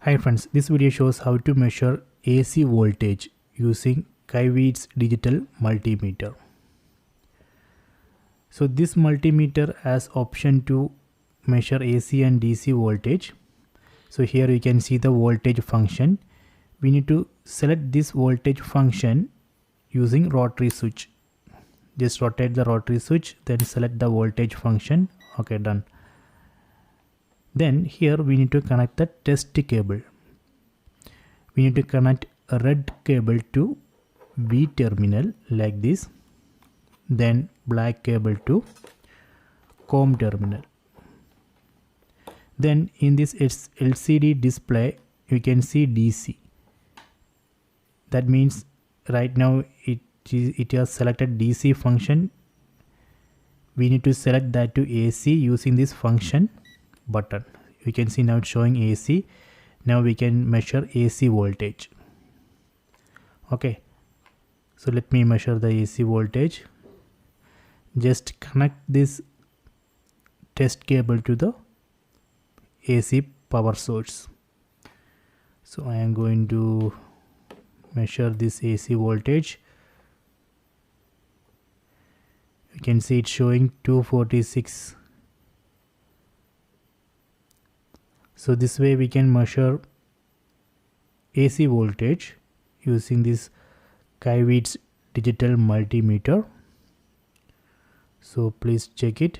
Hi friends, this video shows how to measure AC voltage using KAIWEETS Digital Multimeter. So this multimeter has option to measure AC and DC voltage. So here you can see the voltage function. We need to select this voltage function using rotary switch. Just rotate the rotary switch, then select the voltage function. Okay, done. Then here we need to connect the test cable. We need to connect a red cable to V terminal like this, then black cable to COM terminal. Then in this LCD display you can see DC. That means right now it has selected DC function. We need to select that to AC using this function button. You can see now it's showing AC. Now we can measure AC voltage. Okay, so let me measure the AC voltage. Just connect this test cable to the AC power source. So I am going to measure this AC voltage. You can see it's showing 246. So this way we can measure AC voltage using this KAIWEETS Digital Multimeter. So please check it.